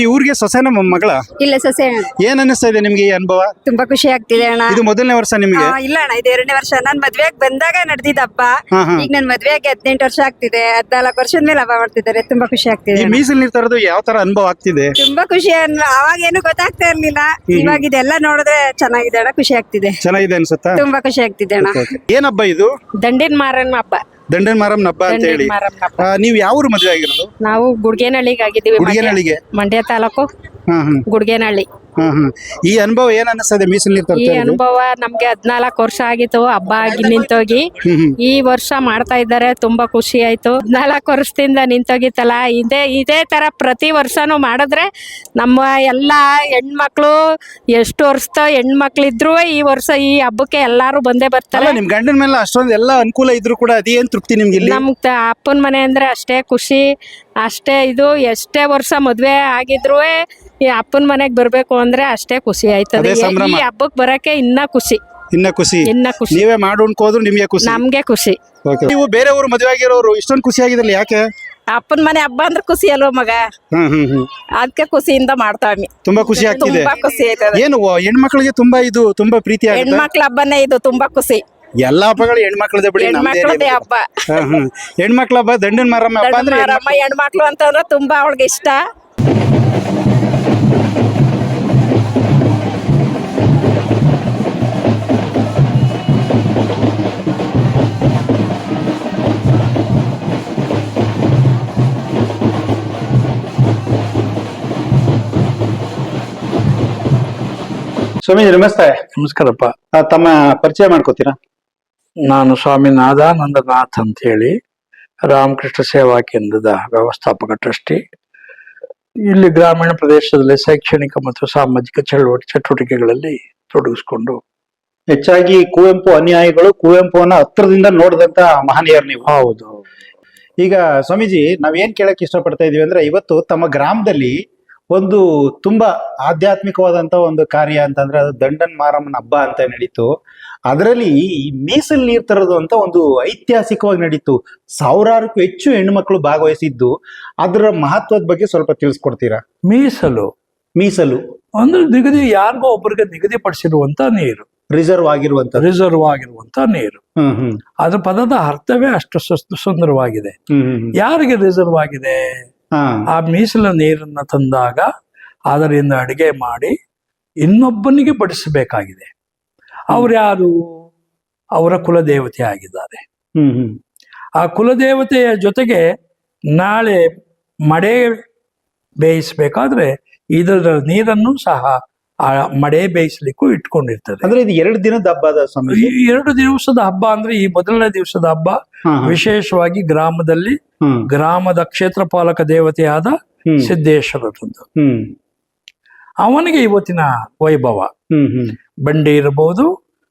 ಈ ಊರಿಗೆ ಸೊಸೆನ ಮಗಳ ಇಲ್ಲ ಸೊಸೆ ಏನ್ ಅನ್ನಿಸ್ತಾ ಇದೆ ನಿಮ್ಗೆ ಈ ಅನುಭವ? ತುಂಬಾ ಖುಷಿ ಆಗ್ತಿದೆ ಅಣ್ಣ. ಇದು ಮೊದಲನೇ ವರ್ಷ ನಿಮ್ಗೆ? ಇಲ್ಲ ಅಣ್ಣ, ಇದು 2ನೇ ವರ್ಷ. ನಾನ್ ಮದ್ವೆಗ್ ಬಂದಾಗ ನಡೆದಿದ್ದ ಹಬ್ಬ. ಹಾ, ಹಾ. ಈಗ ನನ್ ಮದ್ವೆಗೆ 18 ವರ್ಷ ಆಗ್ತಿದೆ. 14 ವರ್ಷದ ಮೇಲೆ ಹಬ್ಬ ಮಾಡ್ತಿದ್ದಾರೆ. ತುಂಬಾ ಖುಷಿ ಆಗ್ತಿದೆ ಈ ಅಣ್ಣ. ಮೀಸಲು ನೀರ್ ತರೋದು ಯಾವ ತರ ಅನುಭವ ಆಗ್ತಿದೆ? ತುಂಬಾ ಖುಷಿ ಅವಾಗ ಏನು ಗೊತ್ತಾಗ್ತಾ ಇರ್ಲಿಲ್ಲ. ಇವಾಗ ಇದೆಲ್ಲ ನೋಡಿದ್ರೆ ಚೆನ್ನಾಗಿದೆ ಅಣ್ಣ, ಖುಷಿ ಆಗ್ತಿದೆ. ಚೆನ್ನಾಗಿದೆ ಅನ್ಸುತ್ತಾ? ತುಂಬಾ ಖುಷಿ ಆಗ್ತಿದೆ ಅಣ್ಣ. ಏನ್ ಹಬ್ಬ ಇದು? ದಂಡಿನ ಮಾರಣ್ಣ ಹಬ್ಬ. ದಂಡನ್ ಮಾರಮ್ಮನ ಹಬ್ಬ ಅಂತ ಹೇಳಿ. ನೀವ್ ಯಾವ ಊರು ಮದುವೆ ಆಗಿರೋದು? ನಾವು ಗುಡ್ಗೇನಹಳ್ಳಿಗೆ ಆಗಿದ್ದೀವಿ. ಗುಡಿಗೆನಹಳ್ಳಿಗೆ. ಮಂಡ್ಯ ತಾಲೂಕು ಹ್ಮ್ ಹ್ಮ್ ಗುಡ್ಗೇನಹಳ್ಳಿ. ಹ್ಮ್ ಹ್ಮ್ ಈ ಅನುಭವ ಏನ್ ಅನ್ನಿಸ್ತದೆ ಮೀಸಲು ನೀರ್ ಈ ತರ್ತಾ ಇರೋದು? ಅನುಭವ ನಮ್ಗೆ 14 ವರ್ಷ ಆಗಿತ್ತು ಹಬ್ಬ ಆಗಿ ನಿಂತೋಗಿ. ಈ ವರ್ಷ ಮಾಡ್ತಾ ಇದ್ದಾರೆ, ತುಂಬಾ ಖುಷಿ ಆಯ್ತು. 14 ವರ್ಷದಿಂದ ನಿಂತೋಗಿತ್ತಲ್ಲ, ಇದೇ ತರ ಪ್ರತಿ ವರ್ಷನೂ ಮಾಡಿದ್ರೆ ನಮ್ಮ ಎಲ್ಲಾ ಹೆಣ್ಮಕ್ಳು ಎಷ್ಟು ವರ್ಷದ ಹೆಣ್ಮಕ್ಳಿದ್ರು ಈ ವರ್ಷ ಈ ಹಬ್ಬಕ್ಕೆ ಎಲ್ಲಾರು ಬಂದೇ ಬರ್ತಾರೆ. ಅಲ್ಲ, ನಿಮ್ ಗಂಡನ ಮೇಲೆ ಅಷ್ಟೊಂದು ಎಲ್ಲ ಅನುಕೂಲ ಇದ್ರು ಕೂಡ ಅದೇನ್ ತೃಪ್ತಿ ನಿಮ್ಗೆ ಇಲ್ಲಿ? ನಮ್ ಅಪ್ಪನ ಮನೆ ಅಂದ್ರೆ ಅಷ್ಟೇ ಖುಷಿ, ಅಷ್ಟೇ ಇದು. ಎಷ್ಟೇ ವರ್ಷ ಮದ್ವೆ ಆಗಿದ್ರು ಈ ಅಪ್ಪನ ಮನೆಗ್ ಬರ್ಬೇಕು ಅಂದ್ರೆ ಅಷ್ಟೇ ಖುಷಿ ಆಯ್ತದೆ. ಅದೇ ಸಂಭ್ರಮ. ಈ ಹಬ್ಬಕ್ ಬರಕ್ಕೆ ಇನ್ನ ಖುಷಿ. ಇನ್ನ ಖುಷಿ. ನೀವೇ ಮಾಡಿ ಉಣ್ಕೋದ್ರು ನಿಮ್ಗೆ ಖುಷಿ. ನಮ್ಗೆ ಖುಷಿ. ನೀವು ಬೇರೆ ಊರು ಮದುವೆ ಆಗಿರೋರು ಇಷ್ಟೊಂದು ಖುಷಿ ಆಗಿದ್ರಲ್ಲ, ಯಾಕೆ? ಅಪ್ಪನ ಮನೆ ಹಬ್ಬ ಅಂದ್ರೆ ಖುಷಿ ಅಲ್ವ ಮಗ, ಅದಕ್ಕೆ ಖುಷಿಯಿಂದ ಮಾಡ್ತಾವಿ. ತುಂಬಾ ಖುಷಿ ಆಗ್ತಿದೆ. ತುಂಬಾ ಖುಷಿ ಆಯ್ತದೆ. ಏನು ಹೆಣ್ಮಕ್ಳಿಗೆ ತುಂಬಾ ಪ್ರೀತಿ ಆಗುತ್ತೆ. ಹೆಣ್ಮಕ್ಳ ಹಬ್ಬನೇ ಇದು, ತುಂಬಾ ಖುಷಿ. ಎಲ್ಲಾ ಹಬ್ಬಗಳು ಹೆಣ್ಮಕ್ಳದೇ ಬಿಡಿ. ಹೆಣ್ಮಕ್ಳದೇ ಹಬ್ಬ. ಹೆಣ್ಮಕ್ಳ ಹಬ್ಬ ದಂಡನ್ ಮಾರಮ್ಮ ಹಬ್ಬ ಅಂದ್ರೆ ಮಾರಮ್ಮ ಹೆಣ್ಮಕ್ಳು ಅಂತಂದ್ರೆ ತುಂಬಾ ಅವಳಿಗೆ ಇಷ್ಟ. ಸ್ವಾಮೀಜಿ ನಮಸ್ತೆ. ನಮಸ್ಕಾರಪ್ಪ. ತಮ್ಮ ಪರಿಚಯ ಮಾಡ್ಕೋತೀರಾ? ನಾನು ಸ್ವಾಮಿ ನಾದಾನಂದನಾಥ್ ಅಂತ ಹೇಳಿ ರಾಮಕೃಷ್ಣ ಸೇವಾ ಕೇಂದ್ರದ ವ್ಯವಸ್ಥಾಪಕ ಟ್ರಸ್ಟಿ. ಇಲ್ಲಿ ಗ್ರಾಮೀಣ ಪ್ರದೇಶದಲ್ಲಿ ಶೈಕ್ಷಣಿಕ ಮತ್ತು ಸಾಮಾಜಿಕ ಚಟುವಟಿಕೆಗಳಲ್ಲಿ ತೊಡಗಿಸ್ಕೊಂಡು ಹೆಚ್ಚಾಗಿ ಕುವೆಂಪು ಅನುಯಾಯಿಗಳು, ಕುವೆಂಪುವನ್ನ ಹತ್ರದಿಂದ ನೋಡಿದಂತ ಮಹನೀಯರು ನೀವು. ಹೌದು. ಈಗ ಸ್ವಾಮೀಜಿ ನಾವೇನ್ ಕೇಳಕ್ ಇಷ್ಟಪಡ್ತಾ ಇದೀವಿ ಅಂದ್ರೆ, ಇವತ್ತು ತಮ್ಮ ಗ್ರಾಮದಲ್ಲಿ ಒಂದು ತುಂಬಾ ಆಧ್ಯಾತ್ಮಿಕವಾದಂತ ಒಂದು ಕಾರ್ಯ ಅಂತಂದ್ರೆ ಅದು ದಂಡನ್ ಮಾರಮ್ಮನ ಹಬ್ಬ ಅಂತ ನಡೀತು. ಅದರಲ್ಲಿ ಈ ಮೀಸಲು ನೀರ್ ತರೋದು ಅಂತ ಒಂದು ಐತಿಹಾಸಿಕವಾಗಿ ನಡೀತು. ಸಾವಿರಾರಕ್ಕೂ ಹೆಚ್ಚು ಹೆಣ್ಣುಮಕ್ಳು ಭಾಗವಹಿಸಿದ್ದು. ಅದರ ಮಹತ್ವದ ಬಗ್ಗೆ ಸ್ವಲ್ಪ ತಿಳಿಸ್ಕೊಡ್ತೀರಾ? ಮೀಸಲು ಅಂದ್ರೆ ಯಾರಿಗೋ ಒಬ್ಬರಿಗೆ ನಿಗದಿಪಡಿಸಿರುವಂತ ನೀರು, ರಿಸರ್ವ್ ಆಗಿರುವಂತ ನೀರು. ಅದ್ರ ಪದದ ಅರ್ಥವೇ ಅಷ್ಟು ಸುಂದರವಾಗಿದೆ. ಯಾರಿಗೆ ರಿಸರ್ವ್ ಆಗಿದೆ? ಆ ಮೀಸಲ ನೀರನ್ನ ತಂದಾಗ ಅದರಿಂದ ಅಡಿಗೆ ಮಾಡಿ ಇನ್ನೊಬ್ಬನಿಗೆ ಬಡಿಸಬೇಕಾಗಿದೆ. ಅವ್ರು ಯಾರು? ಅವರ ಕುಲದೇವತೆ ಆಗಿದ್ದಾರೆ. ಆ ಕುಲದೇವತೆಯ ಜೊತೆಗೆ ನಾಳೆ ಮಡೆ ಬೇಯಿಸ್ಬೇಕಾದ್ರೆ ಇದರ ನೀರನ್ನು ಸಹ ಆ ಮಡೆ ಬೇಯಿಸ್ಲಿಕ್ಕೂ ಇಟ್ಕೊಂಡಿರ್ತಾರೆ. ಅಂದ್ರೆ ಇದು 2 ದಿನದ ಹಬ್ಬ. 2 ದಿವಸದ ಹಬ್ಬ ಅಂದ್ರೆ ಈ ಮೊದಲನೇ ದಿವಸದ ಹಬ್ಬ ವಿಶೇಷವಾಗಿ ಗ್ರಾಮದ ಕ್ಷೇತ್ರ ಪಾಲಕ ದೇವತೆಯಾದ ಸಿದ್ದೇಶ್ವರರದ್ದು. ಅವನಿಗೆ ಇವತ್ತಿನ ವೈಭವ. ಬಂಡಿ ಇರಬಹುದು,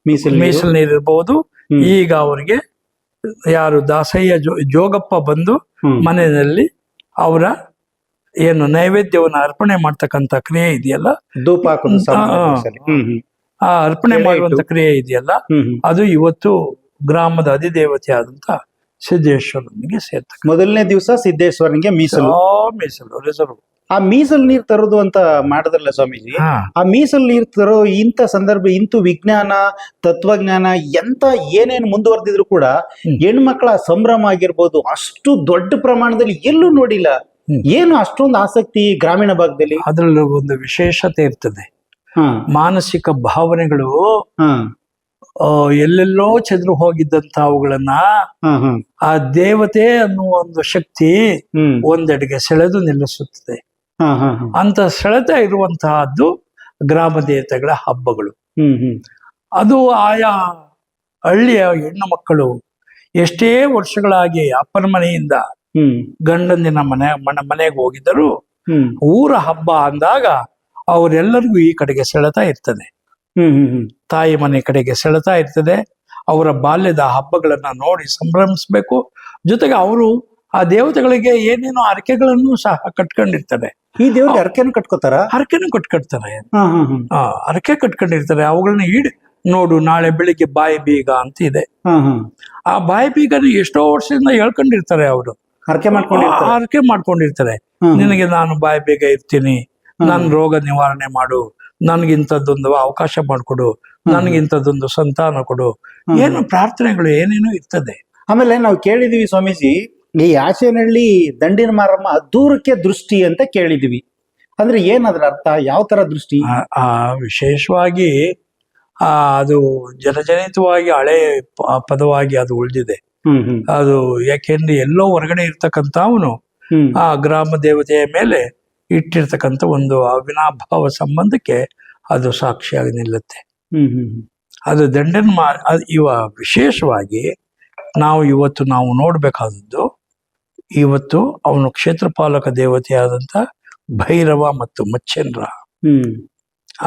ಮೀಸಲು ನೀರು ಇರಬಹುದು. ಈಗ ಅವರಿಗೆ ಯಾರು ದಾಸಯ್ಯ ಜೋಗಪ್ಪ ಬಂದು ಮನೆಯಲ್ಲಿ ಅವರ ಏನು ನೈವೇದ್ಯವನ್ನು ಅರ್ಪಣೆ ಮಾಡ್ತಕ್ಕಂಥ ಕ್ರಿಯೆ ಇದೆಯಲ್ಲ, ಆ ಅರ್ಪಣೆ ಮಾಡುವಂತ ಕ್ರಿಯೆ ಇದೆಯಲ್ಲ, ಅದು ಇವತ್ತು ಗ್ರಾಮದ ಅಧಿದೇವತೆ ಆದಂತ ಸಿದ್ದೇಶ್ವರನಿಗೆ ಸೇರ್ತಕ್ಕ. ಮೊದಲನೇ ದಿವಸ ಸಿದ್ದೇಶ್ವರನಿಗೆ ಮೀಸಲು ರಿಸರ್ವ್. ಆ ಮೀಸಲು ನೀರ್ ತರೋದು ಅಂತ ಮಾಡಿದ್ರಲ್ಲ ಸ್ವಾಮೀಜಿ, ಆ ಮೀಸಲು ನೀರ್ ತರೋ ಇಂಥ ಸಂದರ್ಭ, ಇಂತು ವಿಜ್ಞಾನ ತತ್ವಜ್ಞಾನ ಎಂತ ಏನೇನು ಮುಂದುವರೆದಿದ್ರು ಕೂಡ ಹೆಣ್ಮಕ್ಳ ಸಂಭ್ರಮ ಆಗಿರ್ಬೋದು ಅಷ್ಟು ದೊಡ್ಡ ಪ್ರಮಾಣದಲ್ಲಿ ಎಲ್ಲೂ ನೋಡಿಲ್ಲ. ಏನು ಅಷ್ಟೊಂದು ಆಸಕ್ತಿ ಗ್ರಾಮೀಣ ಭಾಗದಲ್ಲಿ? ಅದರಲ್ಲಿ ಒಂದು ವಿಶೇಷತೆ ಇರ್ತದೆ. ಮಾನಸಿಕ ಭಾವನೆಗಳು ಎಲ್ಲೆಲ್ಲೋ ಚೆದ್ರು ಹೋಗಿದ್ದಂತ ಅವುಗಳನ್ನ ಆ ದೇವತೆ ಅನ್ನುವ ಒಂದು ಶಕ್ತಿ ಒಂದೆಡೆಗೆ ಸೆಳೆದು ನಿಲ್ಲಿಸುತ್ತದೆ. ಅಂತ ಸೆಳೆತ ಇರುವಂತಹದ್ದು ಗ್ರಾಮ ದೇವತೆಗಳ ಹಬ್ಬಗಳು. ಅದು ಆಯಾ ಹಳ್ಳಿಯ ಹೆಣ್ಣು ಮಕ್ಕಳು ಎಷ್ಟೇ ವರ್ಷಗಳಾಗಿ ಅಪ್ಪನ ಮನೆಯಿಂದ ಗಂಡಂದಿನ ಮನೆಗೆ ಹೋಗಿದ್ದರು, ಊರ ಹಬ್ಬ ಅಂದಾಗ ಅವರೆಲ್ಲರಿಗೂ ಈ ಕಡೆಗೆ ಸೆಳೆತ ಇರ್ತದೆ. ತಾಯಿ ಮನೆ ಕಡೆಗೆ ಸೆಳೆತ ಇರ್ತದೆ. ಅವರ ಬಾಲ್ಯದ ಹಬ್ಬಗಳನ್ನ ನೋಡಿ ಸಂಭ್ರಮಿಸ್ಬೇಕು. ಜೊತೆಗೆ ಅವರು ಆ ದೇವತೆಗಳಿಗೆ ಏನೇನೋ ಹರಕೆಗಳನ್ನು ಸಹ ಕಟ್ಕೊಂಡಿರ್ತಾರೆ. ಈ ದೇವತೆ ಹರಕೆಯನ್ನು ಕಟ್ಕೋತಾರ? ಹರಕೆನೂ ಕಟ್ಕೊಳ್ತಾರೆ. ಹರಕೆ ಕಟ್ಕೊಂಡಿರ್ತಾರೆ. ಅವುಗಳನ್ನ ನೋಡು, ನಾಳೆ ಬೆಳಿಗ್ಗೆ ಬಾಯಿ ಬೀಗ ಅಂತ ಇದೆ. ಆ ಬಾಯಿ ಬೀಗನ ಎಷ್ಟೋ ವರ್ಷದಿಂದ ಹೇಳ್ಕೊಂಡಿರ್ತಾರೆ. ಅವರು ಹರಕೆ ಮಾಡ್ಕೊಂಡಿರ್ತಾರೆ. ನಿನಗೆ ನಾನು ಬಾಯಿ ಬೇಗ ಇರ್ತೀನಿ, ನನ್ನ ರೋಗ ನಿವಾರಣೆ ಮಾಡು, ನನ್ಗಿಂಥದ್ದೊಂದು ಅವಕಾಶ ಮಾಡಿಕೊಡು, ನನ್ಗಿಂಥದ್ದೊಂದು ಸಂತಾನ ಕೊಡು, ಏನು ಪ್ರಾರ್ಥನೆಗಳು ಏನೇನೋ ಇರ್ತದೆ. ಆಮೇಲೆ ನಾವು ಕೇಳಿದೀವಿ ಸ್ವಾಮೀಜಿ, ಈ ಆಚೆನಹಳ್ಳಿ ದಂಡಿನ ಮಾರಮ್ಮ ದೂರಕ್ಕೆ ದೃಷ್ಟಿ ಅಂತ ಕೇಳಿದೀವಿ. ಅಂದ್ರೆ ಏನದ್ರ ಅರ್ಥ, ಯಾವ ತರ ದೃಷ್ಟಿ? ವಿಶೇಷವಾಗಿ ಅದು ಜನಜನಿತವಾಗಿ ಹಳೆ ಪದವಾಗಿ ಅದು ಉಳಿದಿದೆ. ಅದು ಯಾಕೆಂದ್ರೆ ಎಲ್ಲೋ ಹೊರಗಡೆ ಇರ್ತಕ್ಕಂಥವನು ಆ ಗ್ರಾಮ ದೇವತೆಯ ಮೇಲೆ ಇಟ್ಟಿರ್ತಕ್ಕಂಥ ಒಂದು ಅವಿನಾಭಾವ ಸಂಬಂಧಕ್ಕೆ ಅದು ಸಾಕ್ಷಿಯಾಗಿ ನಿಲ್ಲುತ್ತೆ. ಅದು ಇವ ವಿಶೇಷವಾಗಿ ಇವತ್ತು ನಾವು ನೋಡ್ಬೇಕಾದದ್ದು, ಇವತ್ತು ಅವನು ಕ್ಷೇತ್ರಪಾಲಕ ದೇವತೆಯಾದಂಥ ಭೈರವ ಮತ್ತು ಮಚ್ಚೇಂದ್ರ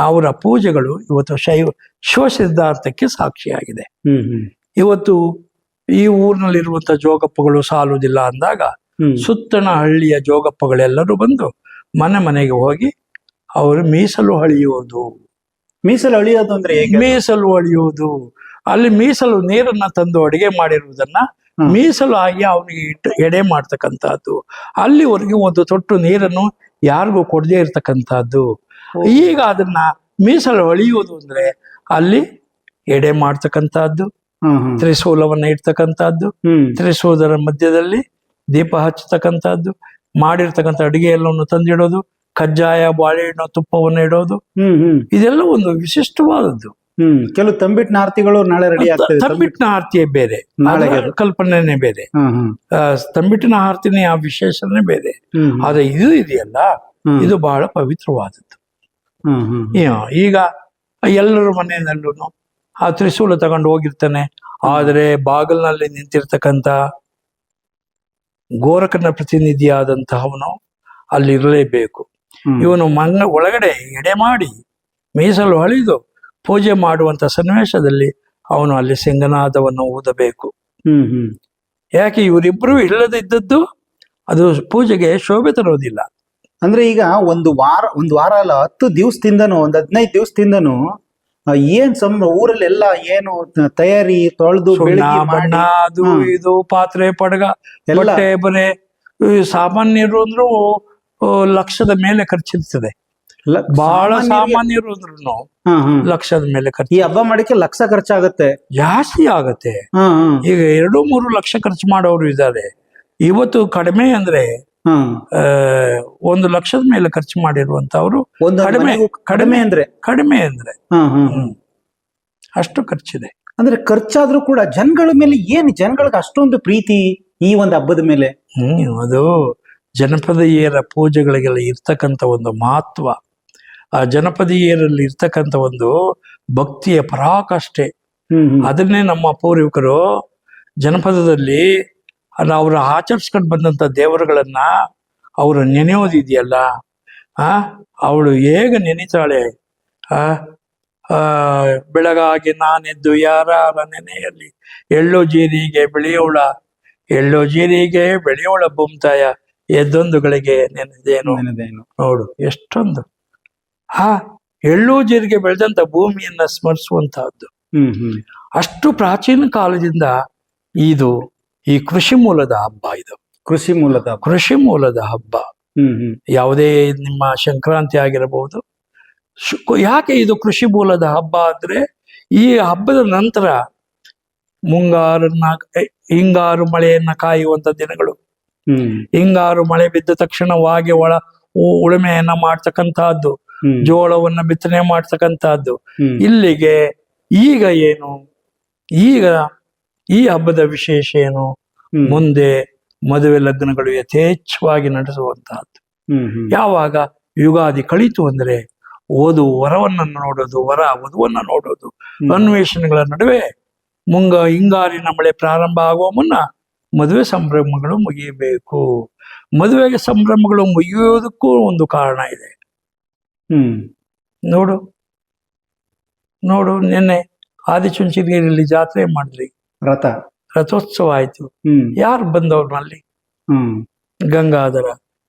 ಅವರ ಪೂಜೆಗಳು ಇವತ್ತು ಶಿವ ಸಿದ್ಧಾರ್ಥಕ್ಕೆ ಸಾಕ್ಷಿಯಾಗಿದೆ. ಇವತ್ತು ಈ ಊರಿನಲ್ಲಿರುವಂತ ಜೋಗಪ್ಪಗಳು ಸಾಲುವುದಿಲ್ಲ ಅಂದಾಗ ಸುತ್ತಣ ಹಳ್ಳಿಯ ಜೋಗಪ್ಪಗಳೆಲ್ಲರೂ ಬಂದು ಮನೆಗೆ ಹೋಗಿ ಅವರು ಮೀಸಲು ಹಳಿಯೋದು. ಮೀಸಲು ಅಳಿಯೋದು ಅಂದ್ರೆ ಮೀಸಲು ಅಳಿಯೋದು, ಅಲ್ಲಿ ಮೀಸಲು ನೀರನ್ನ ತಂದು ಅಡಿಗೆ ಮಾಡಿರುವುದನ್ನ ಮೀಸಲು ಆಗಿ ಅವನಿಗೆ ಎಡೆ ಮಾಡ್ತಕ್ಕಂಥದ್ದು, ಅಲ್ಲಿವರೆಗೆ ಒಂದು ತೊಟ್ಟು ನೀರನ್ನು ಯಾರಿಗೂ ಕೊಡದೇ ಇರ್ತಕ್ಕಂಥದ್ದು. ಈಗ ಅದನ್ನ ಮೀಸಲು ಅಳಿಯುವುದು ಅಂದ್ರೆ ಅಲ್ಲಿ ಎಡೆ ಮಾಡ್ತಕ್ಕಂಥದ್ದು, ತ್ರಿಶೂಲವನ್ನ ಇಡ್ತಕ್ಕಂಥದ್ದು, ತ್ರಿಶೂಲದ ಮಧ್ಯದಲ್ಲಿ ದೀಪ ಹಚ್ಚತಕ್ಕಂಥದ್ದು, ಮಾಡಿರ್ತಕ್ಕಂಥ ಅಡಿಗೆ ಎಲ್ಲವನ್ನು ತಂದಿಡೋದು, ಕಜ್ಜಾಯ, ಬಾಳೆಹಣ್ಣು, ತುಪ್ಪವನ್ನು ಇಡೋದು, ಇದೆಲ್ಲ ಒಂದು ವಿಶಿಷ್ಟವಾದದ್ದು. ಕೆಲವು ತಂಬಿಟ್ಟಿನ ಆರತಿಗಳು ನಾಳೆ ರೆಡಿ ಆಗ್ತದೆ. ತಂಬಿಟ್ಟಿನ ಆರತಿಯೇ ಬೇರೆ, ಕಲ್ಪನೆನೇ ಬೇರೆ, ತಂಬಿಟ್ಟಿನ ಆರತಿನೇ ಆ ವಿಶೇಷನೇ ಬೇರೆ. ಆದ್ರೆ ಇದು ಇದೆಯಲ್ಲ, ಇದು ಬಹಳ ಪವಿತ್ರವಾದದ್ದು. ಈಗ ಎಲ್ಲರ ಮನೆಯಲ್ಲೂ ಆ ತ್ರಿಶೂಲ ತಗೊಂಡು ಹೋಗಿರ್ತಾನೆ, ಆದ್ರೆ ಬಾಗಿಲಿನಲ್ಲಿ ನಿಂತಿರ್ತಕ್ಕಂಥ ಗೋರಖನ ಪ್ರತಿನಿಧಿಯಾದಂತಹವನು ಅಲ್ಲಿ ಇರಲೇಬೇಕು. ಇವನು ಒಳಗಡೆ ಎಡೆ ಮಾಡಿ ಮೀಸಲು ಹಳಿದು ಪೂಜೆ ಮಾಡುವಂತ ಸನ್ನಿವೇಶದಲ್ಲಿ ಅವನು ಅಲ್ಲಿ ಸಿಂಗನಾದವನ್ನು ಊದಬೇಕು. ಯಾಕೆ ಇವರಿಬ್ರು ಇಲ್ಲದಿದ್ದದ್ದು ಅದು ಪೂಜೆಗೆ ಶೋಭೆ ತರೋದಿಲ್ಲ. ಅಂದ್ರೆ ಈಗ ಒಂದು ವಾರ ಅಲ್ಲ, 10 ದಿವಸದಿಂದನೂ, ಒಂದು 15 ದಿವಸದಿಂದನೂ ಏನ್ ಊರಲ್ಲೆಲ್ಲ ಏನು ತಯಾರಿ, ತೊಳೆದು ಬಣ್ಣ, ಅದು ಇದು, ಪಾತ್ರೆ ಪಡಗ, ಬಟ್ಟೆ ಬರೆ, ಸಾಮಾನ್ಯರು ಅಂದ್ರೂ ಲಕ್ಷದ ಮೇಲೆ ಖರ್ಚಿರ್ತದೆ. ಬಹಳ ಸಾಮಾನ್ಯರು ಅಂದ್ರೂ ಲಕ್ಷದ ಮೇಲೆ ಖರ್ಚು. ಈ ಹಬ್ಬ ಮಾಡಕ್ಕೆ ಲಕ್ಷ ಖರ್ಚಾಗತ್ತೆ, ಜಾಸ್ತಿ ಆಗತ್ತೆ. ಈಗ 2-3 ಲಕ್ಷ ಖರ್ಚು ಮಾಡೋರು ಇದ್ದಾರೆ. ಇವತ್ತು ಕಡಿಮೆ ಅಂದ್ರೆ 1 ಲಕ್ಷದ ಮೇಲೆ ಖರ್ಚು ಮಾಡಿರುವಂತವ್ರು ಕಡಿಮೆ ಅಂದ್ರೆ ಅಷ್ಟು ಖರ್ಚಿದೆ. ಅಂದ್ರೆ ಖರ್ಚಾದ್ರೂ ಕೂಡ ಜನಗಳಿಗೆ ಅಷ್ಟೊಂದು ಪ್ರೀತಿ ಈ ಒಂದು ಹಬ್ಬದ ಮೇಲೆ. ಅದು ಜನಪದೀಯರ ಪೂಜೆಗಳಿಗೆಲ್ಲ ಇರ್ತಕ್ಕಂಥ ಒಂದು ಮಹತ್ವ, ಆ ಜನಪದೀಯರಲ್ಲಿ ಇರ್ತಕ್ಕಂಥ ಒಂದು ಭಕ್ತಿಯ ಪರಾಕಾಷ್ಠೆ. ಅದನ್ನೇ ನಮ್ಮ ಪೂರ್ವಿಕರು ಜನಪದದಲ್ಲಿ ಅವರು ಆಚರಿಸ್ಕೊಂಡು ಬಂದಂತ ದೇವರುಗಳನ್ನ ಅವರು ನೆನೆಯೋದಿದೆಯಲ್ಲ, ಅವಳು ಹೇಗೆ ನೆನಿತಾಳೆ, ಬೆಳಗಾಗಿ ನಾನೆದ್ದು ಯಾರ ನೆನೆಯಲ್ಲಿ ಎಳ್ಳೋ ಜೀರಿಗೆ ಬೆಳೆಯೋಳ ಬೊಮ್ತಾಯ ಎದ್ದೊಂದುಗಳಿಗೆ ನೆನೆದೇನು ನೋಡು ಎಷ್ಟೊಂದು. ಎಳ್ಳು ಜೀರಿಗೆ ಬೆಳೆದಂತ ಭೂಮಿಯನ್ನ ಸ್ಮರಿಸುವಂತಹದ್ದು. ಅಷ್ಟು ಪ್ರಾಚೀನ ಕಾಲದಿಂದ ಈ ಕೃಷಿ ಮೂಲದ ಹಬ್ಬ. ಇದು ಕೃಷಿ ಮೂಲದ ಹಬ್ಬ. ಯಾವುದೇ ನಿಮ್ಮ ಸಂಕ್ರಾಂತಿ ಆಗಿರಬಹುದು. ಯಾಕೆ ಇದು ಕೃಷಿ ಮೂಲದ ಹಬ್ಬ ಅಂದ್ರೆ, ಈ ಹಬ್ಬದ ನಂತರ ಹಿಂಗಾರು ಮಳೆಯನ್ನ ಕಾಯುವಂತ ದಿನಗಳು. ಹಿಂಗಾರು ಮಳೆ ಬಿದ್ದ ತಕ್ಷಣವಾಗಿ ಉಳುಮೆಯನ್ನ ಮಾಡ್ತಕ್ಕಂತಹದ್ದು, ಜೋಳವನ್ನ ಬಿತ್ತನೆ ಮಾಡ್ತಕ್ಕಂತಹದ್ದು. ಇಲ್ಲಿಗೆ ಈಗ ಈ ಹಬ್ಬದ ವಿಶೇಷ ಏನು, ಮುಂದೆ ಮದುವೆ ಲಗ್ನಗಳು ಯಥೇಚ್ಛವಾಗಿ ನಡೆಸುವಂತಹದ್ದು. ಯಾವಾಗ ಯುಗಾದಿ ಕಳೀತು ಅಂದ್ರೆ ವರವನ್ನ ನೋಡೋದು, ವಧುವನ್ನ ನೋಡೋದು, ಅನ್ವೇಷಣೆಗಳ ನಡುವೆ ಹಿಂಗಾರಿನ ಮಳೆ ಪ್ರಾರಂಭ ಆಗುವ ಮುನ್ನ ಮದುವೆ ಸಂಭ್ರಮಗಳು ಮುಗಿಯಬೇಕು. ಮದುವೆಗೆ ಸಂಭ್ರಮಗಳು ಮುಗಿಯೋದಕ್ಕೂ ಒಂದು ಕಾರಣ ಇದೆ. ನೋಡು ನಿನ್ನೆ ಆದಿಚುಂಚನಗಿರಿಯಲ್ಲಿ ಜಾತ್ರೆ ಮಾಡಿದ್ರಿ, ರಥೋತ್ಸವ ಆಯ್ತು. ಯಾರು ಬಂದವ್ರನಲ್ಲಿ? ಗಂಗಾಧರ.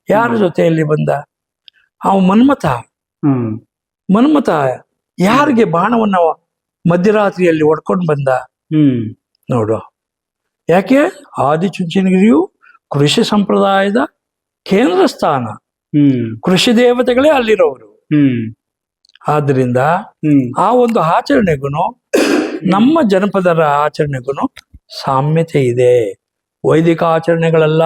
ಯಾರ ಜೊತೆಯಲ್ಲಿ ಬಂದ? ಅವ ಮನ್ಮಥ ಯಾರಿಗೆ ಬಾಣವನ್ನ ಮಧ್ಯರಾತ್ರಿಯಲ್ಲಿ ಹೊಡ್ಕೊಂಡು ಬಂದ? ನೋಡು. ಯಾಕೆ? ಆದಿಚುಂಚನಗಿರಿಯು ಕೃಷಿ ಸಂಪ್ರದಾಯದ ಕೇಂದ್ರ ಸ್ಥಾನ. ಹ್ಮ್ ಕೃಷಿ ದೇವತೆಗಳೇ ಅಲ್ಲಿರೋರು. ಹ್ಮ್ ಆದ್ರಿಂದ ಹ್ಮ್ ಆ ಒಂದು ಆಚರಣೆಗೂ ನಮ್ಮ ಜನಪದರ ಆಚರಣೆಗೂ ಸಾಮ್ಯತೆ ಇದೆ. ವೈದಿಕ ಆಚರಣೆಗಳಲ್ಲ,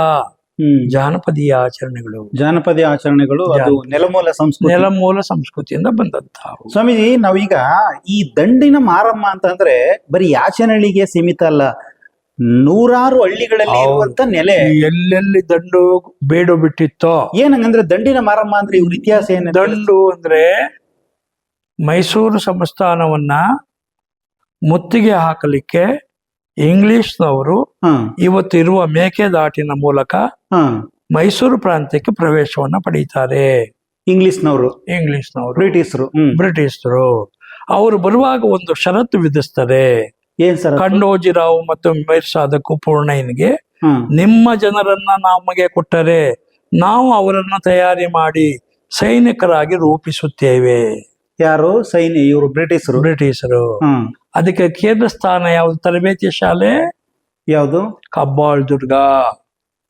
ಹ್ಮ್ ಜಾನಪದೀಯ ಆಚರಣೆಗಳು, ಜಾನಪದ ಆಚರಣೆಗಳು, ಅದು ನೆಲಮೂಲ ಸಂಸ್ಕೃತಿ. ನೆಲಮೂಲ ಸಂಸ್ಕೃತಿಯಿಂದ ಬಂದಂತಹವು. ಸ್ವಾಮೀಜಿ, ನಾವೀಗ ಈ ದಂಡಿನ ಮಾರಮ್ಮ ಅಂತಂದ್ರೆ ಬರೀ ಯಾಚನಹಳ್ಳಿಗೆ ಸೀಮಿತ ಅಲ್ಲ, ನೂರಾರು ಹಳ್ಳಿಗಳಲ್ಲಿ ಹೌದು. ಇರುವಂತ ನೆಲೆ. ಎಲ್ಲೆಲ್ಲಿ ದಂಡು ಬೇಡು ಬಿಟ್ಟಿತ್ತೋ. ಏನಂಗಂದ್ರೆ ದಂಡಿನ ಮಾರಮ್ಮ ಅಂದ್ರೆ ಇವ್ರ ಇತಿಹಾಸ ಏನ? ದಂಡು ಅಂದ್ರೆ ಮೈಸೂರು ಸಂಸ್ಥಾನವನ್ನ ಮುತ್ತಿಗೆ ಹಾಕಲಿಕ್ಕೆ ಇಂಗ್ಲಿಷ್ನವರು ಇವತ್ತು ಇರುವ ಮೇಕೆದಾಟಿನ ಮೂಲಕ ಮೈಸೂರು ಪ್ರಾಂತ್ಯಕ್ಕೆ ಪ್ರವೇಶವನ್ನ ಪಡೀತಾರೆ. ಇಂಗ್ಲಿಷ್ನವರು ಬ್ರಿಟಿಷರು ಅವರು ಬರುವಾಗ ಒಂದು ಷರತ್ತು ವಿಧಿಸ್ತಾರೆ. ಏನ್ ಸರ್? ಖಂಡೋಜಿರಾವ್ ಮತ್ತು ಮೈರ್ಸಾದಕು ಪೂರ್ಣಯ್ಯನಿಗೆ ನಿಮ್ಮ ಜನರನ್ನ ನಮಗೆ ಕೊಟ್ಟರೆ ನಾವು ಅವರನ್ನ ತಯಾರಿ ಮಾಡಿ ಸೈನಿಕರಾಗಿ ರೂಪಿಸುತ್ತೇವೆ. ಯಾರು ಸೈನ್ಯ? ಇವರು ಬ್ರಿಟಿಷರು. ಅದಕ್ಕೆ ಕೇಂದ್ರ ಸ್ಥಾನ ಯಾವ್ದು? ತರಬೇತಿ ಶಾಲೆ ಯಾವುದು? ಕಬ್ಬಾಳ್ ದುರ್ಗ.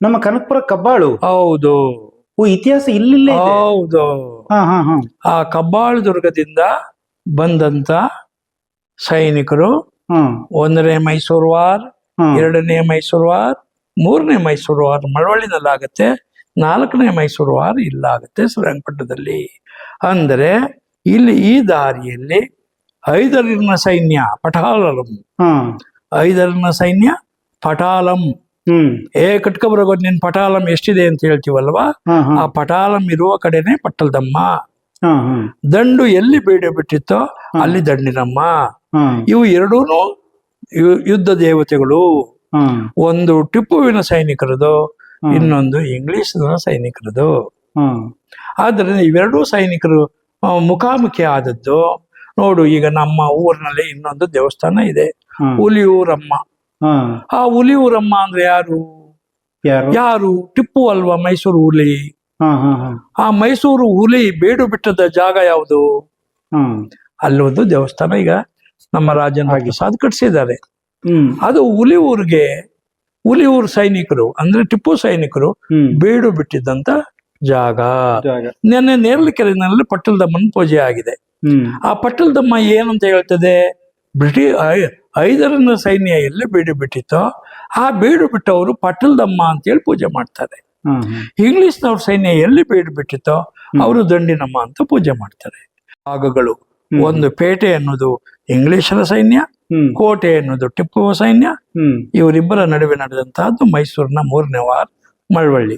ನಮ್ಮ ಕನಕಪುರ ಕಬ್ಬಾಳು. ಹೌದು. ಇತಿಹಾಸ ಇಲ್ಲಿಲ್ಲ. ಹೌದು. ಆ ಕಬ್ಬಾಳ್ ದುರ್ಗದಿಂದ ಬಂದಂತ ಸೈನಿಕರು 1ನೇ ಮೈಸೂರು ವಾರ್, 2ನೇ ಮೈಸೂರು ವಾರ್, 3ನೇ ಮೈಸೂರು ವಾರ್ ಮಳವಳ್ಳಿನಲ್ಲಾಗತ್ತೆ, 4ನೇ ಮೈಸೂರು ವಾರ್ ಇಲ್ಲಾಗತ್ತೆ ಶ್ರೀರಂಗಪಟ್ಟಣದಲ್ಲಿ. ಅಂದರೆ ಇಲ್ಲಿ ಈ ದಾರಿಯಲ್ಲಿ ಹೈದರಿನ ಸೈನ್ಯ ಪಟಾಲಂ, ಹೈದರಿನ ಸೈನ್ಯ ಪಟಾಲಂ. ಕಟ್ಕೊಬರೋಗ ನಿನ್ ಪಟಾಲಂ ಎಷ್ಟಿದೆ ಅಂತ ಹೇಳ್ತೀವಲ್ವಾ, ಆ ಪಟಾಲಂ ಇರುವ ಕಡೆನೆ ಪಟ್ಟಲ್ದಮ್ಮ. ದಂಡು ಎಲ್ಲಿ ಬೇಡ ಬಿಟ್ಟಿತ್ತೋ ಅಲ್ಲಿ ದಂಡಿನಮ್ಮ. ಇವು ಎರಡೂನು ಯುದ್ಧ ದೇವತೆಗಳು. ಒಂದು ಟಿಪ್ಪುವಿನ ಸೈನಿಕರದು, ಇನ್ನೊಂದು ಇಂಗ್ಲಿಷ್ನ ಸೈನಿಕರದು. ಆದ್ದರಿಂದ ಇವೆರಡೂ ಸೈನಿಕರು ಮುಖಾಮುಖಿ ಆದದ್ದು. ನೋಡು, ಈಗ ನಮ್ಮ ಊರಿನಲ್ಲಿ ಇನ್ನೊಂದು ದೇವಸ್ಥಾನ ಇದೆ, ಹುಲಿಯೂರಮ್ಮ. ಆ ಹುಲಿಯೂರಮ್ಮ ಅಂದ್ರೆ ಯಾರು? ಯಾರು? ಟಿಪ್ಪು ಅಲ್ವಾ ಮೈಸೂರು ಹುಲಿ. ಆ ಮೈಸೂರು ಹುಲಿ ಬೇಡು ಬಿಟ್ಟದ ಜಾಗ ಯಾವುದು? ಅಲ್ಲೊಂದು ದೇವಸ್ಥಾನ ಈಗ ನಮ್ಮ ರಾಜನ ಪ್ರಸಾದ್ ಕಟ್ಸಿದ್ದಾರೆ. ಅದು ಹುಲಿಯೂರ್ ಸೈನಿಕರು ಅಂದ್ರೆ ಟಿಪ್ಪು ಸೈನಿಕರು ಬೇಡು ಬಿಟ್ಟಿದ್ದಂತ ಜಾಗ. ನೆನ್ನೆ ನೇರ್ಲಿಕೆರೆನಲ್ಲಿ ಪಟ್ಟಲ್ದಮ್ಮನ ಪೂಜೆ ಆಗಿದೆ. ಆ ಪಟ್ಟಲ್ದಮ್ಮ ಏನಂತ ಹೇಳ್ತದೆ? ಹೈದರನ ಸೈನ್ಯ ಎಲ್ಲಿ ಬೇಡು ಬಿಟ್ಟಿತ್ತೋ ಆ ಬೇಡು ಬಿಟ್ಟವರು ಪಟ್ಟಲ್ದಮ್ಮ ಅಂತೇಳಿ ಪೂಜೆ ಮಾಡ್ತಾರೆ. ಇಂಗ್ಲಿಷ್ನವ್ರ ಸೈನ್ಯ ಎಲ್ಲಿ ಬೇಡು ಬಿಟ್ಟಿತ್ತೋ ಅವರು ದಂಡಿನಮ್ಮ ಅಂತ ಪೂಜೆ ಮಾಡ್ತಾರೆ. ಭಾಗಗಳು, ಒಂದು ಪೇಟೆ ಅನ್ನೋದು ಇಂಗ್ಲಿಷರ ಸೈನ್ಯ, ಕೋಟೆ ಅನ್ನೋದು ಟಿಪ್ಪು ಸೈನ್ಯ. ಇವರಿಬ್ಬರ ನಡುವೆ ನಡೆದಂತಹದ್ದು ಮೈಸೂರಿನ 3ನೇ ವಾರ್ ಮಳವಳ್ಳಿ.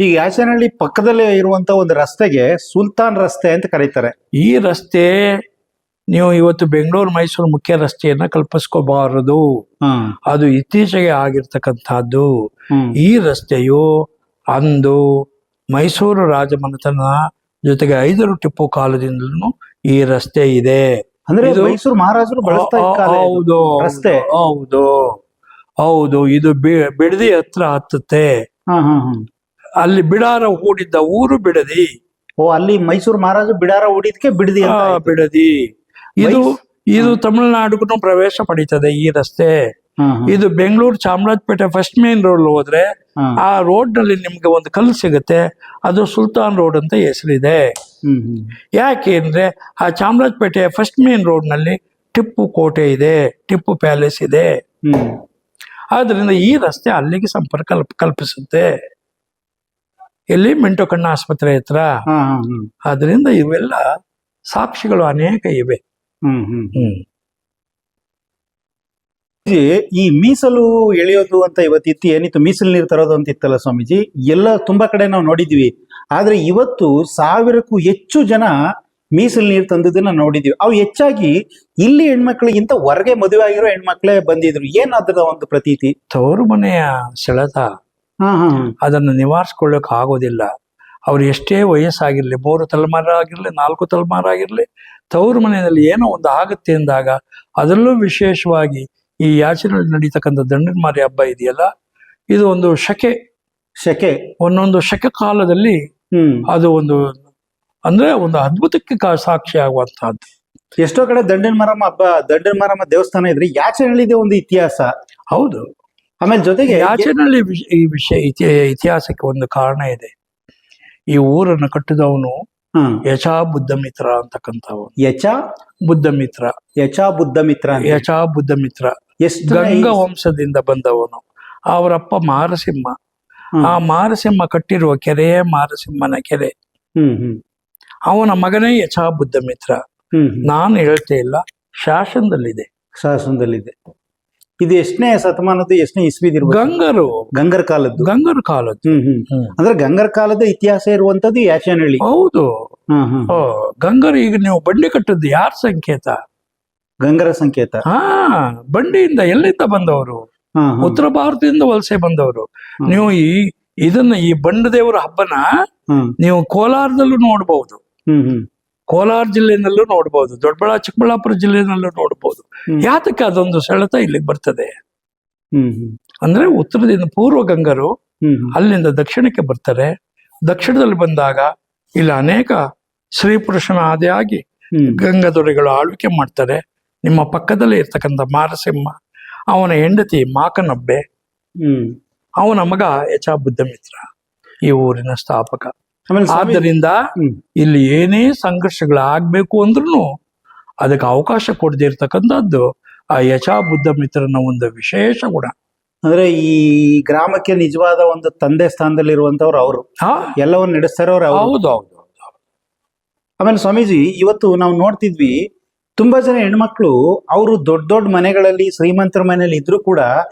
ಈ ಯಾಚನಹಳ್ಳಿ ಪಕ್ಕದಲ್ಲೇ ಇರುವಂತ ಒಂದು ರಸ್ತೆಗೆ ಸುಲ್ತಾನ್ ರಸ್ತೆ ಅಂತ ಕರೀತಾರೆ. ಈ ರಸ್ತೆ ನೀವು ಇವತ್ತು ಬೆಂಗಳೂರು ಮೈಸೂರು ಮುಖ್ಯ ರಸ್ತೆಯನ್ನ ಕಲ್ಪಿಸ್ಕೋಬಾರದು, ಅದು ಇತ್ತೀಚೆಗೆ ಆಗಿರ್ತಕ್ಕಂಥದ್ದು. ಈ ರಸ್ತೆಯು ಅಂದು ಮೈಸೂರು ರಾಜಮನೆತನ ಜೊತೆಗೆ ಹೈದರು ಟಿಪ್ಪು ಕಾಲದಿಂದಲೂ ಈ ರಸ್ತೆ ಇದೆ. ಅಂದ್ರೆ ಮೈಸೂರು ಮಹಾರಾಜರು ಹೌದು ರಸ್ತೆ. ಹೌದು. ಇದು ಬಿಡದಿ ಹತ್ರ ಹತ್ತುತ್ತೆ. ಅಲ್ಲಿ ಬಿಡಾರ ಹೂಡಿದ್ದ ಊರು ಬಿಡದಿ. ಅಲ್ಲಿ ಮೈಸೂರು ಮಹಾರಾಜರು ಬಿಡಾರ ಹೂಡಿದ್ಕೆ ಬಿಡದಿ. ಬಿಡದಿ. ಇದು ತಮಿಳುನಾಡಿಗೂ ಪ್ರವೇಶ ಪಡೀತದೆ ಈ ರಸ್ತೆ. ಇದು Bengaluru Chamarajpet first main road ಹೋದ್ರೆ ಆ ರೋಡ್ ನಲ್ಲಿ ನಿಮ್ಗೆ ಒಂದು ಕಲ್ಲು ಸಿಗುತ್ತೆ, ಅದು ಸುಲ್ತಾನ್ ರೋಡ್ ಅಂತ ಹೆಸರಿದೆ. ಯಾಕೆ ಅಂದ್ರೆ ಆ ಚಾಮರಾಜಪೇಟೆಯ ಫಸ್ಟ್ ಮೇನ್ ರೋಡ್ ನಲ್ಲಿ ಟಿಪ್ಪು ಕೋಟೆ ಇದೆ, ಟಿಪ್ಪು ಪ್ಯಾಲೇಸ್ ಇದೆ. ಆದ್ರಿಂದ ಈ ರಸ್ತೆ ಅಲ್ಲಿಗೆ ಸಂಪರ್ಕ ಕಲ್ಪಿಸುತ್ತೆ. ಎಲ್ಲಿ? ಮಿಂಟೋ ಕಣ್ಣ ಆಸ್ಪತ್ರೆ ಹತ್ರ. ಆದ್ರಿಂದ ಇವೆಲ್ಲ ಸಾಕ್ಷಿಗಳು ಅನೇಕ ಇವೆ. ಈ ಮೀಸಲು ಎಳೆಯೋದು ಅಂತ ಇವತ್ತಿತ್ತು, ಏನಿತ್ತು ಮೀಸಲು ನೀರು ತರೋದು ಅಂತ ಇತ್ತಲ್ಲ ಸ್ವಾಮೀಜಿ, ಎಲ್ಲ ತುಂಬಾ ಕಡೆ ನಾವು ನೋಡಿದ್ವಿ. ಆದ್ರೆ ಇವತ್ತು 1000ಕ್ಕೂ ಹೆಚ್ಚು ಜನ ಮೀಸಲು ನೀರು ತಂದದನ್ನ ನೋಡಿದ್ವಿ. ಅವು ಹೆಚ್ಚಾಗಿ ಇಲ್ಲಿ ಹೆಣ್ಮಕ್ಳಿಗಿಂತ ಹೊರಗೆ ಮದುವೆ ಆಗಿರೋ ಹೆಣ್ಮಕ್ಳೇ ಬಂದಿದ್ರು. ಏನಾದ್ರ ಒಂದು ಪ್ರತೀತಿ? ತವರು ಮನೆಯ ಸೆಳೆತ ಅದನ್ನು ನಿವಾರಿಸ್ಕೊಳ್ಳೋಕೆ ಆಗೋದಿಲ್ಲ. ಅವ್ರು ಎಷ್ಟೇ ವಯಸ್ಸಾಗಿರ್ಲಿ, 3 ತಲೆಮಾರು ಆಗಿರ್ಲಿ, 4 ತಲೆಮಾರು ಆಗಿರ್ಲಿ, ತವರು ಮನೆಯಲ್ಲಿ ಏನೋ ಒಂದು ಆಗುತ್ತೆ ಅಂದಾಗ, ಅದರಲ್ಲೂ ವಿಶೇಷವಾಗಿ ಈ ಯಾಚನೆಯಲ್ಲಿ ನಡೀತಕ್ಕಂಥ ದಂಡನ್ಮಾರಿ ಹಬ್ಬ ಇದೆಯಲ್ಲ, ಇದು ಒಂದು ಶಕೆ ಒಂದೊಂದು ಶಕೆ ಕಾಲದಲ್ಲಿ ಅದು ಒಂದು ಅದ್ಭುತಕ್ಕೆ ಸಾಕ್ಷಿ ಆಗುವಂತಹದ್ದು. ಎಷ್ಟೋ ಕಡೆ ದಂಡನ್ಮಾರಮ್ಮ ದೇವಸ್ಥಾನ ಇದ್ರೆ ಯಾಚನಹಳ್ಳಿದೆ ಒಂದು ಇತಿಹಾಸ. ಹೌದು. ಆಮೇಲೆ ಜೊತೆಗೆ ಯಾಚನಹಳ್ಳಿ ಈ ವಿಷಯ ಇತಿಹಾಸಕ್ಕೆ ಒಂದು ಕಾರಣ ಇದೆ. ಈ ಊರನ್ನು ಕಟ್ಟಿದವನು ಹ್ಮ್ ಯಚಾ ಬುದ್ಧಮಿತ್ರ ಅಂತಕ್ಕಂಥವನು. ಯಚ ಬುದ್ಧಮಿತ್ರ, ಯಚ ಬುದ್ಧ ಮಿತ್ರ ಅಂತ. ಯಚಾ ಬುದ್ಧಮಿತ್ರ ಎಷ್ಟು ಗಂಗ ವಂಶದಿಂದ ಬಂದವನು. ಅವರಪ್ಪ ಮಾರಸಿಂಹ. ಹ್ಮ್. ಆ ಮಾರಸಿಂಹ ಕಟ್ಟಿರುವ ಕೆರೆಯೇ ಮಾರಸಿಂಹನ ಕೆರೆ. ಹ್ಮ್ ಹ್ಮ್ ಅವನ ಮಗನೇ ಯಚಾ ಬುದ್ಧಮಿತ್ರ. ಹ್ಮ್ ನಾನು ಹೇಳ್ತೇ ಇಲ್ಲ, ಶಾಸನದಲ್ಲಿದೆ. ಶಾಸನದಲ್ಲಿದೆ. ಇದು ಎಷ್ಟನೇ ಶತಮಾನದ್ದು, ಎಷ್ಟನೇ ಇಸ್ವಿದಿರ್ಬೋದು? ಗಂಗರು, ಗಂಗರ ಕಾಲದ್ದು. ಗಂಗರ ಕಾಲದ್ದು. ಅಂದ್ರೆ ಗಂಗರ ಕಾಲದ ಇತಿಹಾಸ ಇರುವಂತದ್ದು ಯಾಚನಹಳ್ಳಿ. ಹೌದು. ಹ್ಮ್ ಹ್ಮ್ ಓ, ಗಂಗರು ಈಗ ನೀವು ಬಂಡಿ ಕಟ್ಟದ್ದು ಯಾರ ಸಂಕೇತ? ಗಂಗರ ಸಂಕೇತ. ಹಾ, ಬಂಡಿಯಿಂದ ಎಲ್ಲಿಂದ ಬಂದವರು? ಹ್ಮ್ ಹ್ಮ್ ಉತ್ತರ ಭಾರತದಿಂದ ವಲಸೆ ಬಂದವರು. ಹ್ಮ್. ನೀವು ಈ ಬಂಡದೇವರ ಹಬ್ಬನ ಹ್ಮ್ ನೀವು ಕೋಲಾರದಲ್ಲೂ ನೋಡ್ಬಹುದು, ಹ್ಮ್ ಹ್ಮ್ ಕೋಲಾರ ಜಿಲ್ಲೆನಲ್ಲೂ ನೋಡ್ಬೋದು, ಚಿಕ್ಕಬಳ್ಳಾಪುರ ಜಿಲ್ಲೆನಲ್ಲೂ ನೋಡ್ಬೋದು. ಹ್ಮ್. ಯಾತಕ್ಕೆ ಅದೊಂದು ಸೆಳೆತ ಇಲ್ಲಿಗೆ ಬರ್ತದೆ ಹ್ಮ್ ಹ್ಮ್ ಅಂದ್ರೆ, ಉತ್ತರದಿಂದ ಪೂರ್ವ ಗಂಗರು ಹ್ಮ್ ಹ್ಮ್ ಅಲ್ಲಿಂದ ದಕ್ಷಿಣಕ್ಕೆ ಬರ್ತಾರೆ. ದಕ್ಷಿಣದಲ್ಲಿ ಬಂದಾಗ ಇಲ್ಲಿ ಅನೇಕ ಸ್ತ್ರೀ ಪುರುಷನ ಆದಿಯಾಗಿ ಹ್ಮ್ ಗಂಗದೊರೆಗಳು ಆಳ್ವಿಕೆ ಮಾಡ್ತಾರೆ. ನಿಮ್ಮ ಪಕ್ಕದಲ್ಲೇ ಇರ್ತಕ್ಕಂಥ ಮಾರಸಿಂಹ, ಅವನ ಹೆಂಡತಿ ಮಾಕನಬ್ಬೆ, ಹ್ಮ್ ಅವನ ಮಗ ಯಚಾ ಬುದ್ಧಮಿತ್ರ ಈ ಊರಿನ ಸ್ಥಾಪಕ. ಆಮೇಲೆ ಸ್ವಾಮಿ- ಆದ್ದರಿಂದ ಹ್ಮ್ ಇಲ್ಲಿ ಏನೇ ಸಂಘರ್ಷಗಳಾಗ್ಬೇಕು ಅಂದ್ರೂ ಅದಕ್ಕೆ ಅವಕಾಶ ಕೊಡದೇ ಇರ್ತಕ್ಕಂಥದ್ದು ಆ ಯಚಾ ಬುದ್ಧಮಿತ್ರನ ಒಂದು ವಿಶೇಷ ಗುಣ. ಅಂದ್ರೆ ಈ ಗ್ರಾಮಕ್ಕೆ ನಿಜವಾದ ಒಂದು ತಂದೆ ಸ್ಥಾನದಲ್ಲಿ ಇರುವಂತವ್ರು ಅವರು. ಹಾ, ಎಲ್ಲವನ್ನು ನಡೆಸ್ತಾರವ್ರು ಅವರು. ಹೌದು ಹೌದು. ಆಮೇಲೆ ಸ್ವಾಮೀಜಿ, ಇವತ್ತು ನಾವು ನೋಡ್ತಿದ್ವಿ ತುಂಬಾ ಜನ ಹೆಣ್ಮಕ್ಳು ಅವರು ದೊಡ್ಡ ದೊಡ್ಡ ಮನೆಗಳಲ್ಲಿ ಶ್ರೀಮಂತರ ಮನೆಯಲ್ಲಿ ಇದ್ರು ಕೂಡ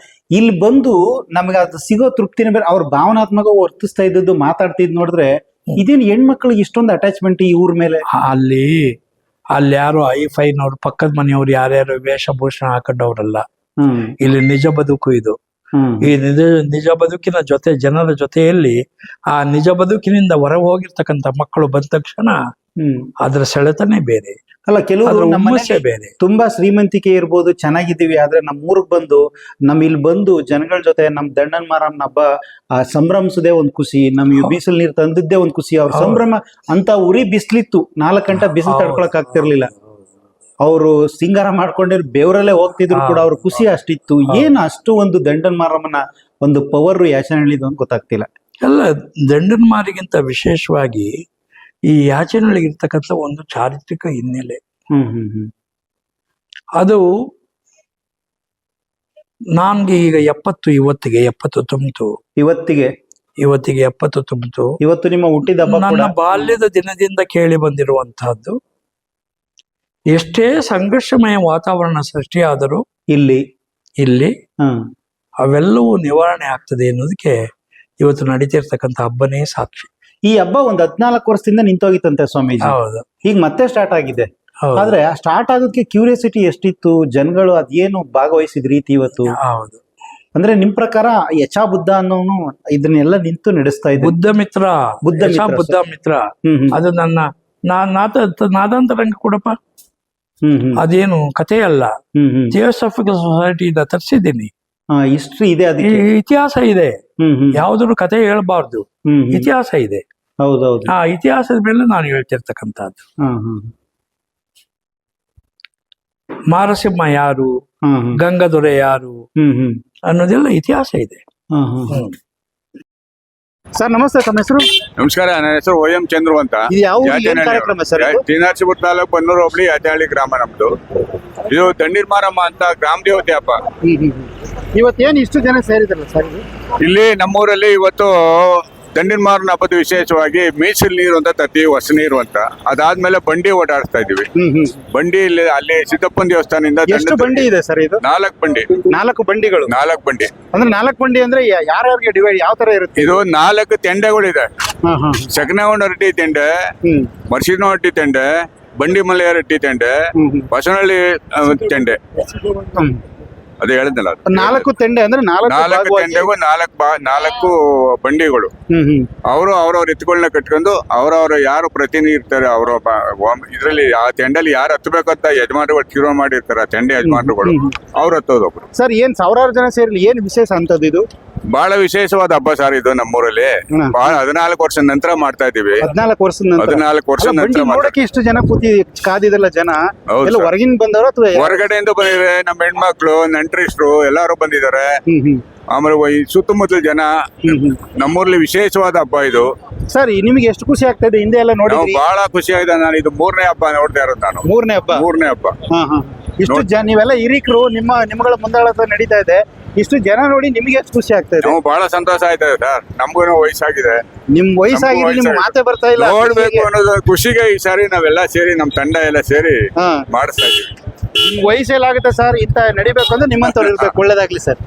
ಇಲ್ಲಿ ಬಂದು ನಮ್ಗೆ ಅದು ಸಿಗೋ ತೃಪ್ತಿನ ಬೇರೆ. ಅವ್ರ ಭಾವನಾತ್ಮಕ ವರ್ತಿಸ್ತಾ ಇದ್ದದ್ದು, ಮಾತಾಡ್ತಿದ್ ನೋಡಿದ್ರೆ ಇದೇನು ಹೆಣ್ಮಕ್ಳಿಗೆ ಇಷ್ಟೊಂದು ಅಟ್ಯಾಚ್ಮೆಂಟ್ ಈ ಊರ್ ಮೇಲೆ? ಅಲ್ಲಿ ಯಾರು ಐಫೈನವ್ರು ಪಕ್ಕದ ಮನೆಯವ್ರು ಯಾರ್ಯಾರು ವೇಷಭೂಷಣ ಹಾಕೊಂಡವ್ರಲ್ಲ. ಹ್ಮ್ ಇಲ್ಲಿ ನಿಜ ಬದುಕು ಇದು. ಹ್ಮ್ ಈ ನಿಜ ಬದುಕಿನ ಜೊತೆ, ಜನರ ಜೊತೆಯಲ್ಲಿ ಆ ನಿಜ ಬದುಕಿನಿಂದ ಹೊರ ಹೋಗಿರ್ತಕ್ಕಂಥ ಮಕ್ಕಳು ಬಂದ ತಕ್ಷಣ ಹ್ಮ್ ಅದ್ರ ಸೆಳೆತನೇ ಬೇರೆ, ಅಲ್ಲ, ಕೆಲವರು ಅದ್ರ ನಮ್ಮ ಹುಮ್ಮಸ್ಸೇ ಮನೆಯಲ್ಲಿ ಬೇರೆ. ತುಂಬಾ ಶ್ರೀಮಂತಿಕೆ ಇರ್ಬೋದು, ಚೆನ್ನಾಗಿದ್ದೀವಿ, ಆದ್ರೆ ನಮ್ಮ ಊರಿಗೆ ಬಂದು ಇಲ್ಲಿ ಬಂದು ಜನಗಳ ಜೊತೆ ನಮ್ ದಂಡನ್ ಮಾರಮ್ಮನ ಹಬ್ಬ ಸಂಭ್ರಮಿಸೋದೇ ಒಂದ್ ಖುಷಿ, ನಮ್ಗೆ ಬಿಸಿಲು ನೀರು ತಂದಿದ್ದೇ ಒಂದ್ ಖುಷಿ. ಅವ್ರ ಸಂಭ್ರಮ ಅಂತ ಉರಿ ಬಿಸ್ಲಿತ್ತು, 4 ಗಂಟೆ ಬಿಸಿಲು ತಡ್ಕೊಳಕ್ ಆಗ್ತಿರ್ಲಿಲ್ಲ. ಅವರು ಸಿಂಗಾರ ಮಾಡ್ಕೊಂಡಿರ್ ಬೆವರಲ್ಲೇ ಹೋಗ್ತಿದ್ರು ಕೂಡ ಅವ್ರ ಖುಷಿ ಅಷ್ಟಿತ್ತು. ಏನು ಅಷ್ಟು ಒಂದು ದಂಡನ್ ಮಾರಮ್ಮನ ಒಂದು ಪವರ್ ಯಾಚನಹಳ್ಳಿದು ಅಂತ ಗೊತ್ತಾಗ್ತಿಲ್ಲ. ಎಲ್ಲ ದಂಡನ ಮಾರಿಗಿಂತ ವಿಶೇಷವಾಗಿ ಈ ಯಾಚನೆಗಳಿಗೆ ಇರ್ತಕ್ಕಂಥ ಒಂದು ಚಾರಿತ್ರಿಕ ಹಿನ್ನೆಲೆ. ಹ್ಮ್ ಹ್ಮ್ ಹ್ಮ್ ಅದು ನನ್ಗೆ ಈಗ 70, ಇವತ್ತಿಗೆ 70 ತುಂಬಿತು. ಇವತ್ತಿಗೆ 70 ತುಂಬಿತು. ಇವತ್ತು ನಿಮ್ಮ ಹುಟ್ಟಿದ ಹಬ್ಬ ಕೂಡ. ನನ್ನ ಬಾಲ್ಯದ ದಿನದಿಂದ ಕೇಳಿ ಬಂದಿರುವಂತಹದ್ದು, ಎಷ್ಟೇ ಸಂಘರ್ಷಮಯ ವಾತಾವರಣ ಸೃಷ್ಟಿಯಾದರೂ ಇಲ್ಲಿ ಹ್ಮ್ ಅವೆಲ್ಲವೂ ನಿವಾರಣೆ ಆಗ್ತದೆ ಅನ್ನೋದಕ್ಕೆ ಇವತ್ತು ನಡೀತಿರ್ತಕ್ಕಂಥ ಹಬ್ಬನೇ ಸಾಕ್ಷಿ. ಈ ಹಬ್ಬ ಒಂದ್ 14 ವರ್ಷದಿಂದ ನಿಂತೋಗಿತ್ತಂತೆ ಸ್ವಾಮೀಜಿ. ಹೌದು ಈಗ ಮತ್ತೆ ಸ್ಟಾರ್ಟ್ ಆಗಿದೆ. ಹೌದು ಆದ್ರೆ ಆ ಸ್ಟಾರ್ಟ್ ಆಗೋದಕ್ಕೆ ಕ್ಯೂರಿಯಾಸಿಟಿ ಎಷ್ಟಿತ್ತು, ಜನಗಳು ಅದೇನು ಭಾಗವಹಿಸಿದ ರೀತಿ ಇವತ್ತು? ಹೌದು. ಅಂದ್ರೆ ನಿಮ್ ಪ್ರಕಾರ ಯಚಾ ಬುದ್ಧ ಅನ್ನೋನು ಇದನ್ನೆಲ್ಲ ನಿಂತು ನಡೆಸ್ತಾ ಇದ್ದ ಬುದ್ಧಮಿತ್ರ, ಬುದ್ಧಮಿತ್ರ, ಯಚಾ ಬುದ್ಧಮಿತ್ರ. ಹ್ಮ್ ಹ್ಮ್ ಅದು ನಾದಾಂತರಂಗ ಕೊಡಪ್ಪ. ಹ್ಮ್ ಹ್ಮ್ ಅದೇನು ಕಥೆ ಅಲ್ಲ, ಹ್ಮ್ ಹ್ಮ್ ಥಿಯೋಸಾಫಿಕಲ್ ಸೊಸೈಟಿಯಿಂದ ತರಿಸಿದ್ದೀನಿ. ಹಿಸ್ಟ್ರಿ ಇದೆ ಈ ಅದಕ್ಕೆ. ಇತಿಹಾಸ ಇದೆ, ಹ್ಮ್ ಹ್ಮ್ ಯಾವ್ದಾದ್ರು ಕಥೆ ಹೇಳ್ಬಾರ್ದು, ಹ್ಮ್ ಹ್ಮ್ ಇತಿಹಾಸ ಇದೆ. ಹೌದೌದು. ಆ ಇತಿಹಾಸದ ಮೇಲೆ ನಾನು ಹೇಳ್ತಿರ್ತಕ್ಕಂಥದ್ದು. ಹ್ಮ್ ಹ್ಮ್ ಮಾರಸಿಂಹ ಯಾರು, ಹ್ಮ್ ಹ್ಮ್ ಗಂಗದೊರೆ ಯಾರು ಹ್ಮ್ ಹ್ಮ್ ಅನ್ನೋದೆಲ್ಲ ಇತಿಹಾಸ ಇದೆ. ಹ್ಮ್ ಹ್ಮ್ ಸರ್ ನಮಸ್ತೆ, ತಮ್ಮ ಹೆಸರು? ನಮಸ್ಕಾರ, ನನ್ನ ಹೆಸರು OM ಚಂದ್ರು ಅಂತ. ಇದು ಯಾವ ಊರಿಗೆ ಏನ್ ಕಾರ್ಯಕ್ರಮ ಸರ್ ಇದು? ಟಿ ನರಸೀಪುರ ತಾಲೂಕು ಬನ್ನೂರು ಹೋಬಳಿ ಯಾತನಹಳ್ಳಿ ಗ್ರಾಮ ನಮ್ದು. ಇದು ದಂಡಿರ್ ಮಾರಮ್ಮ ಅಂತ ಗ್ರಾಮ ದೇವತೆ ಹಬ್ಬ. ಇವತ್ತೇನು ಇಷ್ಟು ಜನ ಸೇರಿದ್ರಲ್ಲ ಸರ್ ಇದು? ಇಲ್ಲಿ ನಮ್ಮೂರಲ್ಲಿ ಇವತ್ತು ದಂಡಿರ್ ಮಾರನ ಹಬ್ಬದ ವಿಶೇಷವಾಗಿ ಮೀಸಲು ನೀರು ಅಂತ ತರ್ತೀವಿ, ಹೊಸ ನೀರು ಅಂತ. ಅದಾದ್ಮೇಲೆ ಬಂಡಿ ಓಡಾಡಿಸ್ತಾ ಇದೀವಿ. ಬಂಡಿ ಅಲ್ಲಿ ಸಿದ್ದಪ್ಪನ ದೇವಸ್ಥಾನದಿಂದ ಎಷ್ಟು ಬಂಡಿ ಇದೆ ಸರ್ ಇದು? 4 ಬಂಡಿ. 4 ಬಂಡಿಗಳು. 4 ಬಂಡಿ ಅಂದ್ರೆ 4 ಬಂಡಿ ಅಂದ್ರೆ ಯಾರ್ಯಾರಿಗೆ ಡಿವೈಡ್ ಯಾವ ತರ ಇರುತ್ತೆ? ಇದು 4 ತೆಂಡೆಗಳಿದೆ. ಹಾ ಹಾ ಸಗನಗೊಂಡ ರೊಟ್ಟಿ ತೆಂಡೆ, ಹ್ಮ್ ಮರ್ಸಿನ ರೊಟ್ಟಿ ತೆಂಡೆ, ಬಂಡಿ ಮಲೆಯ ರೊಟ್ಟಿ ತೆಂಡೆ, ಬಸವನಹಳ್ಳಿ ತೆಂಡೆ. ಹ್ಮ್ ಅದೇ ಹೇಳಿದ್ನಲ್ಲ, 4 ತೆಂಡೆ ಅಂದ್ರೆ 4 4 ತೆಂಡೆಗೂ 4 ಬಂಡಿಗಳು. ಅವ್ರವ್ರ ಎತ್ತುಗಳನ್ನ ಕಟ್ಕೊಂಡು ಅವ್ರವ್ರ ಯಾರು ಪ್ರತಿನಿಧಿ ಇರ್ತಾರೆ ಅವ್ರ ಇದ್ರಲ್ಲಿ ಆ ತೆಂಡಲ್ಲಿ ಯಾರು ಹತ್ತಬೇಕಂತ ಯಜಮಾನರುಗಳು ತೀರ್ಮಾನ ಮಾಡಿರ್ತಾರೆ, ಆ ತೆಂಡೆ ಯಜಮಾನರುಗಳು ಅವ್ರು ಹತ್ತೋದು ಒಬ್ರು. ಸರ್ ಏನ್ ಸಾವಿರಾರು ಜನ ಸೇರಿ ಏನ್ ವಿಶೇಷ ಅಂತದ್ದು ಇದು? ಬಹಳ ವಿಶೇಷವಾದ ಹಬ್ಬ ಸರ್ ಇದು ನಮ್ಮೂರಲ್ಲಿ. ಹ್ಮ್. ಬಹಳ 14 ವರ್ಷದ ನಂತರ ಮಾಡ್ತಾ ಇದೀವಿ. 14 ವರ್ಷದ ನಂತರ 14 ವರ್ಷದ ಅಲ್ಲ, ಬಂಡಿ ನಂತರ ನೋಡಕ್ಕೆ ಇಷ್ಟು ಜನ ಕಾದಿದಲ್ಲ ಜನ ಹೌದು ಎಲ್ಲ ಸರ್. ಹೊರಗಿನ ಬಂದವರು ಅಥವಾ ಹೊರಗಡೆಯಿಂದ ಬಂದಿದ್ದಾರೆ, ನಮ್ಮ ಹೆಣ್ಮಕ್ಳು, ನೆಂಟರಿಸ್ಟ್ರು ಎಲ್ಲಾರು ಬಂದಿದ್ದಾರೆ. ಹ್ಮ್ ಹ್ಮ್ ಆಮೇಲೆ ಈ ಸುತ್ತಮುತ್ತಲ ಜನ. ಹ್ಮ್ ಹ್ಮ್ ನಮ್ಮೂರಲ್ಲಿ ವಿಶೇಷವಾದ ಹಬ್ಬ ಇದು. ಸರ್ ನಿಮಗೆ ಎಷ್ಟು ಖುಷಿ ಆಗ್ತಾ ಇದೆ? ಹಿಂದೆ ಎಲ್ಲ ನಾವು ನೋಡಿದ್ರಿ? ಬಹಳ ಖುಷಿ ಆಗಿದೆ. ನಾನು ಇದು 3ನೇ ಹಬ್ಬ ನೋಡ್ತಾ ಇರೋದು ನಾನು. 3ನೇ ಹಬ್ಬ. 3ನೇ ಹಬ್ಬ. ಹಾ ಹಾ ಇಷ್ಟು ಜನ ನೀವೆಲ್ಲ ಹಿರಿಕರು, ನಿಮ್ಮಗಳ ಮುಂದಾಳತ್ವ ನಡೀತಾ ಇದೆ, ಇಷ್ಟು ಜನ ನೋಡಿ ನಿಮಗೆ ಎಷ್ಟು ಖುಷಿ ಆಗ್ತಾ ಇದೆ? ನಾವು ಬಹಳ ಸಂತೋಷ ಆಯ್ತದೆ ಸರ್. ನಮ್ಗೂ ವಯಸ್ಸಾಗಿದೆ. ನಿಮ್ ವಯಸ್ಸಾಗಿದೆ, ನಿಮ್ ಮಾತೆ ಬರ್ತಾ ಇಲ್ಲ. ನೋಡ್ಬೇಕು ಅನ್ನೋದು ಖುಷಿಗೆ ಈ ಸಾರಿ ನಾವೆಲ್ಲ ಸೇರಿ, ನಮ್ ತಂಡ ಎಲ್ಲ ಸೇರಿ ಹಾ ಮಾಡಿಸ್ತಾ ಇದೀವಿ. ನಿಮ್ ವಯಸ್ಸೆಲ್ಲಾಗುತ್ತೆ ಸರ್, ಇಂತ ನಡಿಬೇಕು ಅಂದ್ರೆ ನಿಮ್ಮಂತವ್ರು ಇರ್ಬೇಕು. ಒಳ್ಳೇದಾಗ್ಲಿ ಸರ್.